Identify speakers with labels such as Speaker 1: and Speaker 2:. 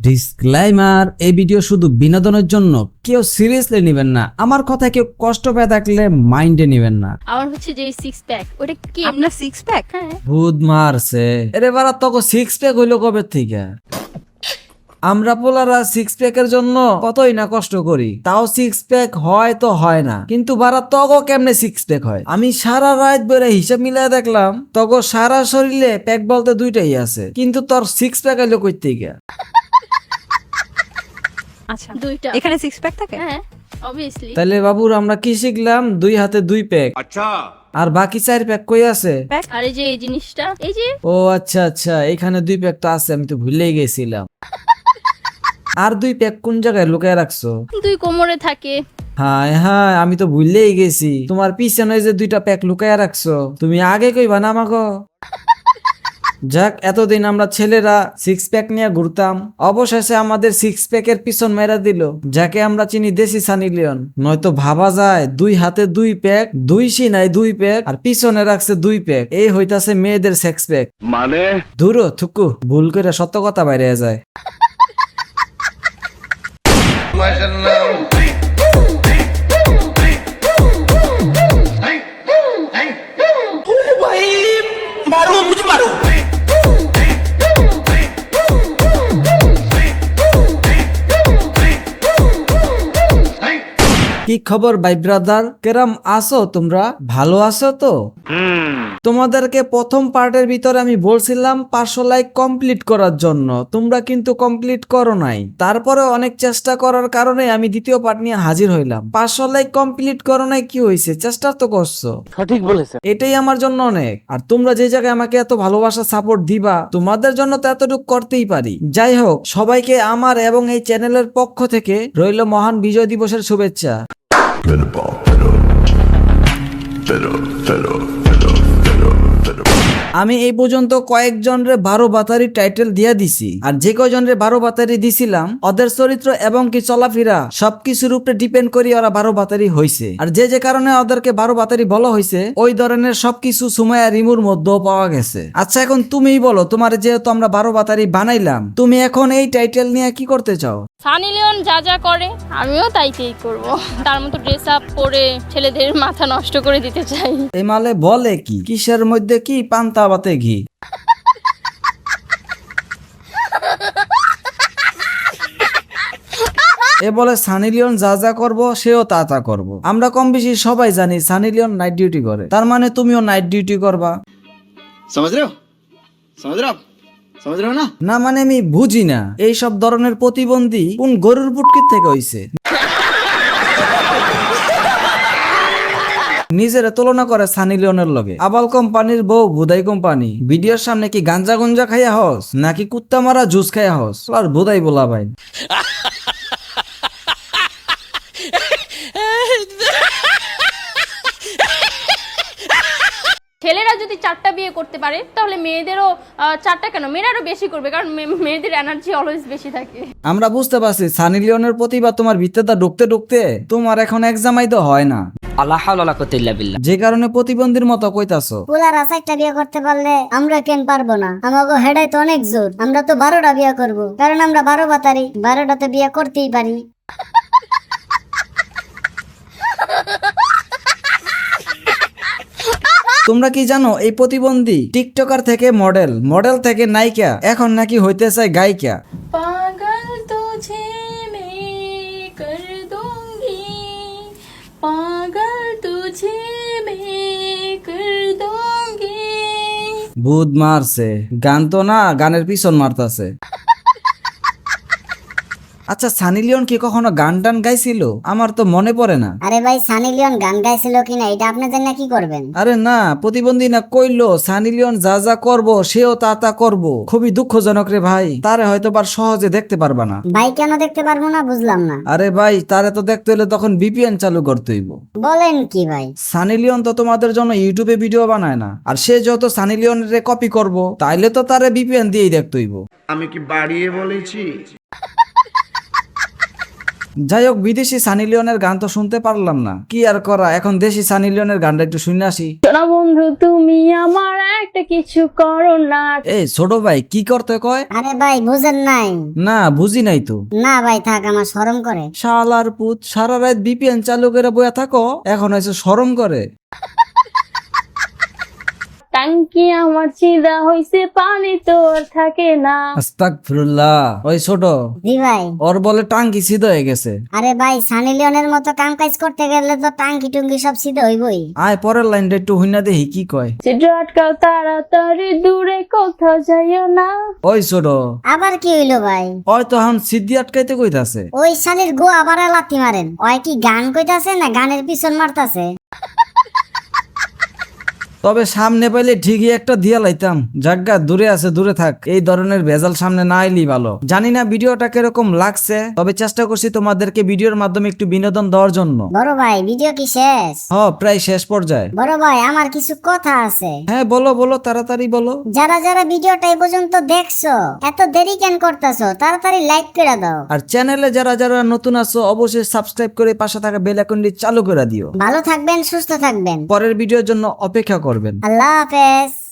Speaker 1: Disclaimer, এই video শুধু বিনোদনের জন্য, কেউ সিরিয়াসলি নেবেন না। আমার কথা কেউ কষ্ট পেয়ে থাকলে মাইন্ডে নেবেন না।
Speaker 2: আমার হচ্ছে যে 6 প্যাক, ওটা কি
Speaker 3: আপনার 6 প্যাক?
Speaker 2: হ্যাঁ,
Speaker 1: ভূত মারছে এরে বারা, তখন 6 প্যাক হইলো কবে থেকে? আমরা পোলারা 6 প্যাকের জন্য কতই না কষ্ট করি, তাও 6 প্যাক হয় তো হয় না। কিন্তু বারা তগো কেমনে 6 প্যাক হয়? আমি সারা রাত বেড়ে হিসাব মিলাই দেখলাম, তগো সারা শরীরে প্যাক বলতে দুইটাই আছে, কিন্তু তোর 6 প্যাক আইলো কই থেকে?
Speaker 3: আচ্ছা,
Speaker 2: দুইটা।
Speaker 3: এখানে 6 প্যাক থাকে?
Speaker 2: হ্যাঁ অবভিয়াসলি।
Speaker 1: তাহলে বাবুর আমরা কি শিখলাম? 2 হাতে 2 প্যাক।
Speaker 4: अच्छा
Speaker 1: আর বাকি 4 প্যাক কই আছে?
Speaker 2: আর এই যে এই জিনিসটা, এই যে
Speaker 1: ও আচ্ছা আচ্ছা, এখানে 2 প্যাক তো আছে, আমি তো ভুলেই গেছিলাম। আর 2 প্যাক কোন জায়গায় লুকায় রাখছো?
Speaker 2: দুই কোমরে থাকে।
Speaker 1: হায় হায়, আমি তো ভুলেই গেছি। তোমার পিছনে যে 2টা প্যাক লুকায় রাখছো, তুমি আগে কইবা না আমাকে? যাক, এতদিন আমরা ছেলেরা 6 প্যাক নিয়ে ঘুরতাম, অবশেষে আমাদের 6 প্যাকের পিছন মেরা দিল যাকে আমরা চিনি দেশি সানি লিওন। নয়তো ভাবা যায় 2 হাতে 2 প্যাক, 2 সিনায় 2 প্যাক, আর পিছনে রাখছে 2 প্যাক, এই হইতাছে মেয়েদের 6 প্যাক।
Speaker 4: माने
Speaker 1: দূরো থুকু, ভুল করে সত্য কথা বাইরে যায়। কি খবর ভাই ব্রাদার, কেরাম আছো তোমরা? ভালো আছো তো? তোমাদেরকে প্রথম পার্টের ভিতরে আমি বলছিলাম 500 লাইক কমপ্লিট করার জন্য, তোমরা কিন্তু কমপ্লিট করো নাই। তারপরে অনেক চেষ্টা করার কারণে আমি দ্বিতীয় পার্ট নিয়ে হাজির হইলাম। 500 লাইক কমপ্লিট করো নাই, কি হয়েছে? চেষ্টা তো করছো,
Speaker 5: সঠিক বলেছে।
Speaker 1: এটাই আমার জন্য অনেক। আর তোমরা যে জায়গায় আমাকে এত ভালোবাসা সাপোর্ট দিবা, তোমাদের জন্য তো এতটুকু করতেই পারি। যাই হোক, সবাইকে আমার এবং এই চ্যানেলের পক্ষ থেকে রইল মহান বিজয় দিবসের শুভেচ্ছা। আমি এই পর্যন্ত কয়েকজনরে 12 বাতারি টাইটেল দিয়া দিছি, আর যে কয়জনরে 12 বাতারি দিছিলাম ওদের চরিত্র এবং কি চলাফেরা সবকিছুর উপরে ডিপেন্ড করি ওরা 12 বাতারি হইছে। আর যে যে কারণে ওদেরকে 12 বাতারি বলা হইছে, ওই ধরনের সবকিছু সুমায়া রিমুর মধ্যেও পাওয়া গেছে। আচ্ছা, এখন তুমিই বলো, তোমার যেহেতু আমরা 12 বাতারি বানাইলাম, তুমি এখন এই টাইটেল নিয়ে কি করতে চাও?
Speaker 2: সানি লিওন যা যা করে আমিও তাইতেই করব। তার মতো ড্রেস আপ করে ছেলেদের মাথা নষ্ট করে দিতে চাই।
Speaker 1: এই মালে বলে কি, কিসের মধ্যে কি পান্তা বাতে ঘি? এ বলে সানি লিওন যা যা করবো সেও তা তা করবো। আমরা কম বেশি সবাই জানি সানি লিওন নাইট ডিউটি করে, তার মানে তুমিও নাইট ডিউটি করবা।
Speaker 4: समझ रहे हो समझ रहे हो आप समझ रहे हो ना
Speaker 1: না মানে আমি বুঝি না, এই সব ধরনের প্রতিবন্ধী কোন গরুর পুটকির থেকে হইছে? নিজের তুলনা করে সানি লিওনের লগে। আবাল কোম্পানির বউ বুদাই কোম্পানি, ভিডিওর সামনে কি গাঞ্জা গুঞ্জা খাইয়া হস নাকি কুত্তা মারা জুস খাইয়া হস? আর বুদাই বলা ভাই।
Speaker 2: ছেলেরা যদি 4টা বিয়ে করতে পারে তাহলে মেয়েদেরও 4টা কেন, মেয়েরাও বেশি করবে, কারণ মেয়েদের এনার্জি অলওয়েজ বেশি থাকে।
Speaker 1: আমরা বুঝতে পারছি সানি লিওনের প্রতিভা তোমার ভিতরটা ঢুকতে ঢুকতে তোমার এখন এক্সামাই তো হয় না,
Speaker 5: আল্লাহ হাওলা ওয়ালা কুওয়াতা ইল্লা বিল্লাহ।
Speaker 1: যে কারণে প্রতিবন্ধীর মতো কইতাছো।
Speaker 6: পুলার একটা বিয়ে করতে পারলে আমরা কেন পারবো না? আমাকে হেডাই তো অনেক জোর, আমরা তো 12টা বিয়ে করব, কারণ আমরা 12 বাতারি, 12টাতে বিয়ে করতেই পারি।
Speaker 1: তোমরা কি জানো এই প্রতিবন্ধী টিকটকার থেকে মডেল, মডেল থেকে নায়িকা, এখন নাকি হইতে চায় গায়িকা।
Speaker 2: পাগল তুঝে মে কর दूंगी, পাগল তুঝে মে কর दूंगी।
Speaker 1: ভূত মারছে, গান তো না, গানের পিছন মারতাছে। আচ্ছা, সানি লিওন কি কখনো গান টান গাইছিল? আমার তো মনে পড়ে না।
Speaker 6: আরে ভাই, সানি লিওন গান গাইছিল কিনা এটা আপনি জানেন কি করবেন?
Speaker 1: আরে না, প্রতিবন্ধী না কইলো সানি লিওন যা যা করবো সেও তা তা করবো। খুবই দুঃখজনক রে ভাই, তারে হয়তো বার সহজে দেখতে পারবা না।
Speaker 6: ভাই কেন দেখতে পারবো না বুঝলাম না।
Speaker 1: আরে ভাই, তারে তো দেখতে হলে তখন ভিপিএন চালু করতে হইব।
Speaker 6: বলেন কি ভাই?
Speaker 1: সানি লিওন তো তোমাদের জন্য ইউটিউবে ভিডিও বানায় না, আর সে যত সানি লিওনের কপি করবো, তাইলে তো তারে ভিপিএন দিয়েই দেখতে হইব।
Speaker 4: আমি কি বাড়িয়ে বলেছি
Speaker 1: যাই হোক, বিদেশি সানি লিওনের গান তো শুনতে পারলাম না, কি আর করা, এখন দেশি সানি লিওনের গানটা একটু শুনে আসি।
Speaker 2: সোনা বন্ধু তুমি আমার একটা কিছু করো না।
Speaker 1: এই ছোট ভাই কি করতে কয়?
Speaker 6: আরে ভাই বুঝেন নাই?
Speaker 1: না বুঝি নাই তো।
Speaker 6: না ভাই থাক, আমার শরম করে।
Speaker 1: শালার পুত, সারা রাত বিপিএন চালু করে বয়া থাকো, এখন হয়েছে শরম করে।
Speaker 2: টাঙ্কি আমার চিদা হইছে, পানি তোর থাকে না।
Speaker 1: আস্তাগফিরুল্লাহ। ওই ছোট,
Speaker 6: জি ভাই।
Speaker 1: ওর বলে টাঙ্কি সিধা হয়ে গেছে।
Speaker 6: আরে ভাই সানি লিওনের মতো কাম কাজ করতে গেলে তো টাঙ্কি টুঙ্কি সব সিধে হইবই।
Speaker 1: আয় পরের লাইনটা একটু হইনা দেখি কি কয়।
Speaker 2: চিত্র আটকাও তাড়াতাড়ি, দূরে কোথাও যাইও না।
Speaker 1: ওই ছোট,
Speaker 6: আবার কি হইলো ভাই?
Speaker 1: ওই তো এখন সিদ্ধি আটকাইতে কইতাছে।
Speaker 6: ওই শালির গো আবার লাথি মারেন। ওই কি গান কইতাছে না গানের পিছন মারতাছে?
Speaker 1: তবে সামনে পাইলে ঠিকই একটা দিয়া লাইতাম। জাগা দূরে আছে, দূরে থাক, এই ধরনের ভেজাল সামনে না আইলেই ভালো। জানি না ভিডিওটা কিরকম লাগছে, তবে চেষ্টা করছি তোমাদেরকে ভিডিওর মাধ্যমে একটু বিনোদন দেওয়ার জন্য।
Speaker 6: বড় ভাই ভিডিও কি শেষ?
Speaker 1: প্রায় শেষ পর্যায়ে।
Speaker 6: বড় ভাই আমার কিছু কথা আছে।
Speaker 1: হ্যাঁ বলো বলো, তাড়াতাড়ি বলো।
Speaker 6: যারা যারা ভিডিওটা এই পর্যন্ত দেখছো, এত দেরি কেন করতেছো? তাড়াতাড়ি লাইক করে দাও।
Speaker 1: আর চ্যানেলে যারা যারা নতুন আছো অবশ্যই সাবস্ক্রাইব করে পাশে থাকা বেল আইকনটি চালু করে দিও।
Speaker 6: ভালো থাকবেন, সুস্থ থাকবেন।
Speaker 1: পরের ভিডিওর জন্য অপেক্ষা করবেন।
Speaker 6: আল্লাহ হাফেজ।